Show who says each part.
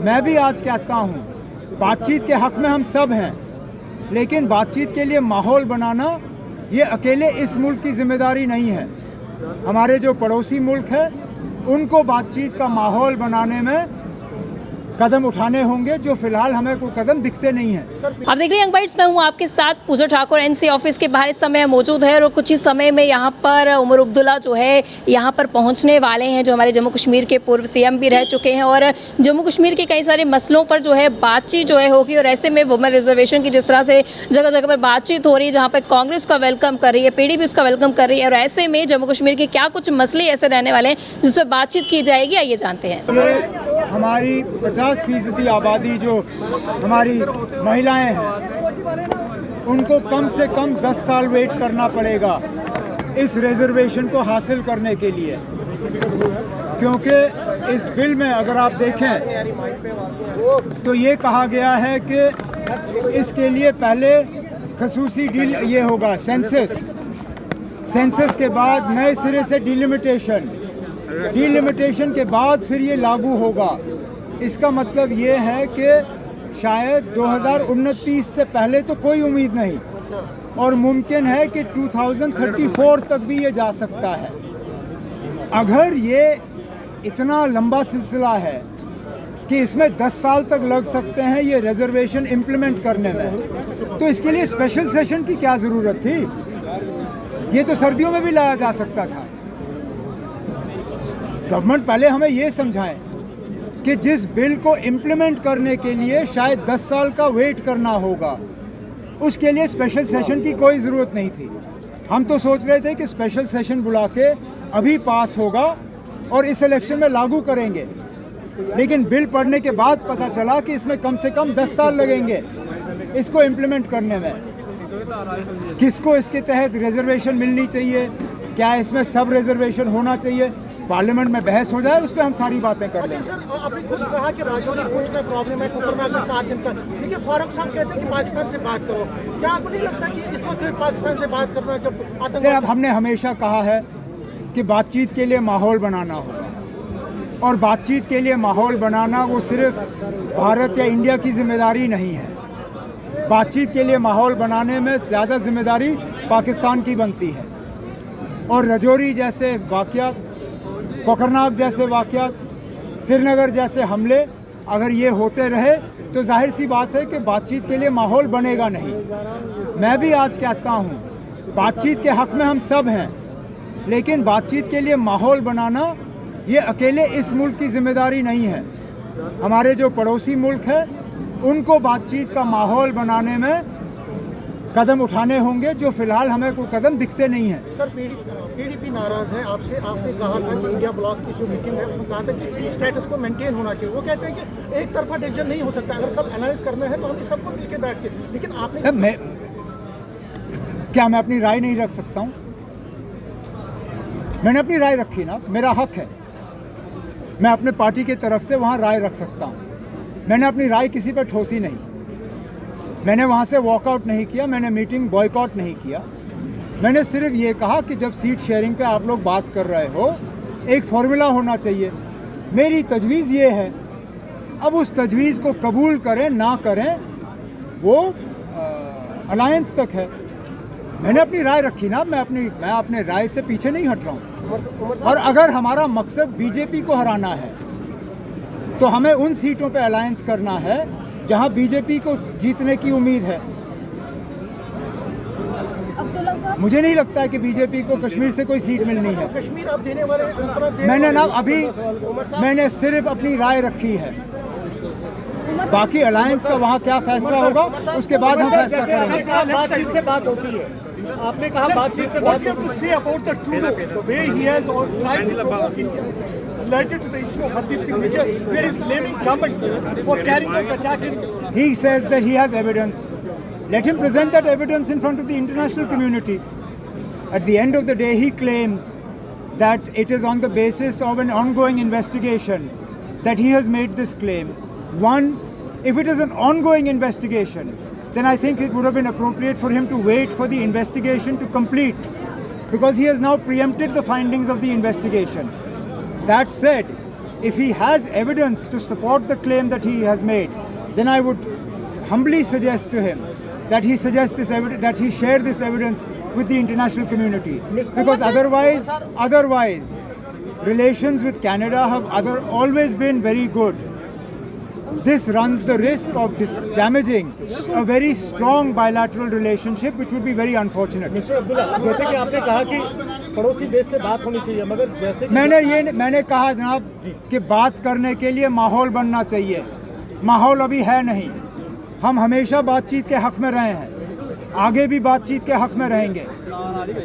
Speaker 1: मैं भी आज कहता हूँ, बातचीत के हक में हम सब हैं, लेकिन बातचीत के लिए माहौल बनाना ये अकेले इस मुल्क की जिम्मेदारी नहीं है। हमारे जो पड़ोसी मुल्क है उनको बातचीत का माहौल बनाने में कदम उठाने होंगे, जो फिलहाल हमें कोई कदम दिखते नहीं है।
Speaker 2: आप देख रहे हैं यंग बाइट्स, मैं हूं आपके साथ पूजा ठाकुर एनसी ऑफिस के बाहर इस समय मौजूद है और कुछ ही समय में यहां पर उमर अब्दुल्ला जो है यहां पर पहुंचने वाले हैं, जो हमारे जम्मू कश्मीर के पूर्व सीएम भी रह चुके हैं और जम्मू कश्मीर के कई सारे मसलों पर जो है बातचीत जो है होगी। और ऐसे में वुमेन रिजर्वेशन की जिस तरह से जगह जगह पर बातचीत हो रही है, जहाँ पर कांग्रेस उसका वेलकम कर रही है, पीडीपी उसका वेलकम कर रही है, और ऐसे में जम्मू कश्मीर के क्या कुछ मसले ऐसे रहने वाले हैं जिस पर बातचीत की जाएगी, आइए जानते हैं।
Speaker 1: हमारी 50% आबादी जो हमारी महिलाएं हैं, उनको कम से कम 10 साल वेट करना पड़ेगा इस रिजर्वेशन को हासिल करने के लिए, क्योंकि इस बिल में अगर आप देखें तो ये कहा गया है कि इसके लिए पहले खसूसी डील ये होगा सेंसस के बाद नए सिरे से डिलिमिटेशन के बाद फिर ये लागू होगा। इसका मतलब ये है कि शायद 2029 से पहले तो कोई उम्मीद नहीं, और मुमकिन है कि 2034 तक भी ये जा सकता है। अगर ये इतना लंबा सिलसिला है कि इसमें 10 साल तक लग सकते हैं ये रिजर्वेशन इम्प्लीमेंट करने में, तो इसके लिए स्पेशल सेशन की क्या ज़रूरत थी? ये तो सर्दियों में भी लाया जा सकता था। गवर्नमेंट पहले हमें ये समझाएं कि जिस बिल को इम्प्लीमेंट करने के लिए शायद 10 साल का वेट करना होगा, उसके लिए स्पेशल सेशन की कोई ज़रूरत नहीं थी। हम तो सोच रहे थे कि स्पेशल सेशन बुला के अभी पास होगा और इस इलेक्शन में लागू करेंगे, लेकिन बिल पढ़ने के बाद पता चला कि इसमें कम से कम 10 साल लगेंगे इसको इम्प्लीमेंट करने में। किसको इसके तहत रिजर्वेशन मिलनी चाहिए, क्या इसमें सब रिजर्वेशन होना चाहिए, पार्लियामेंट में बहस हो जाए, उस पर हम सारी बातें कर लेंगे।
Speaker 3: सर, आपने खुद कहा कि राजौरी पूछ में प्रॉब्लम है, खतरनाक में 7 दिन का, लेकिन फारूक साहब कहते हैं कि पाकिस्तान से बात करो। क्या आपको नहीं लगता कि इस वक्त पाकिस्तान से बात करना जब आतंकवाद?
Speaker 1: अब हमने हमेशा कहा है कि बातचीत के लिए माहौल बनाना होगा, और बातचीत के लिए माहौल बनाना वो सिर्फ भारत या इंडिया की जिम्मेदारी नहीं है। बातचीत के लिए माहौल बनाने में ज़्यादा जिम्मेदारी पाकिस्तान की बनती है, और राजौरी जैसे वाक़यात, कोकरनाग जैसे वाक़यात, श्रीनगर जैसे हमले अगर ये होते रहे तो जाहिर सी बात है कि बातचीत के लिए माहौल बनेगा नहीं। मैं भी आज कहता हूँ, बातचीत के हक में हम सब हैं, लेकिन बातचीत के लिए माहौल बनाना ये अकेले इस मुल्क की जिम्मेदारी नहीं है। हमारे जो पड़ोसी मुल्क है उनको बातचीत का माहौल बनाने में कदम उठाने होंगे, जो फिलहाल हमें कोई कदम दिखते नहीं हैं।
Speaker 3: सर, पीडीपी नाराज है आपसे। आपने कहा था कि इंडिया ब्लॉक की जो मीटिंग है उसमें कहा था कि स्टेटस को मेंटेन होना चाहिए। वो कहते हैं कि एक तरफा डिसीजन नहीं हो सकता, अगर कल अनाउंस करना है तो हम सबको मिलकर बैठ के, लेकिन आपने
Speaker 1: मैं अपनी राय नहीं रख सकता हूँ? मैंने अपनी राय रखी ना, मेरा हक है। मैं अपने पार्टी की तरफ से वहाँ राय रख सकता हूँ। मैंने अपनी राय किसी पर ठोसी नहीं, मैंने वहाँ से वॉकआउट नहीं किया, मैंने मीटिंग बॉयकॉट नहीं किया। मैंने सिर्फ ये कहा कि जब सीट शेयरिंग पे आप लोग बात कर रहे हो, एक फॉर्मूला होना चाहिए। मेरी तजवीज़ ये है, अब उस तजवीज़ को कबूल करें ना करें वो अलायंस तक है। मैंने अपनी राय रखी ना, मैं अपने राय से पीछे नहीं हट रहा हूँ। और अगर हमारा मकसद बीजेपी को हराना है तो हमें उन सीटों पे अलायंस करना है जहां बीजेपी को जीतने की उम्मीद है। मुझे नहीं लगता है कि बीजेपी को कश्मीर से कोई सीट मिलनी है।
Speaker 3: कश्मीर आप देने वाले
Speaker 1: मैंने ना अभी मैंने सिर्फ अपनी राय रखी है, बाकी अलायंस का वहाँ क्या फैसला होगा उसके बाद हम फैसला करेंगे।
Speaker 3: बातचीत से बात होती है, आपने कहा बातचीत से बात related to the issue of Hardeep Singh Nijjar, where he is blaming government for carrying out attack.
Speaker 1: He says that he has evidence. Let him present that evidence in front of the international community. At the end of the day, he claims that it is on the basis of an ongoing investigation that he has made this claim. One, if it is an ongoing investigation, then I think it would have been appropriate for him to wait for the investigation to complete, because he has now preempted the findings of the investigation. That said, if he has evidence to support the claim that he has made, then I would humbly suggest to him that he suggest this evidence, that he share this evidence with the international community, because otherwise relations with Canada have always been very good. This runs the risk of damaging a very strong bilateral relationship, which would be very unfortunate.
Speaker 4: Mister Abdullah, जैसे कि आपने कहा कि पड़ोसी देश से बात होनी चाहिए, मगर जैसे
Speaker 1: मैंने कहा जनाब कि बात करने के लिए माहौल बनना चाहिए। माहौल अभी है नहीं। हम हमेशा बातचीत के हक में रहे हैं, आगे भी बातचीत के हक में रहेंगे।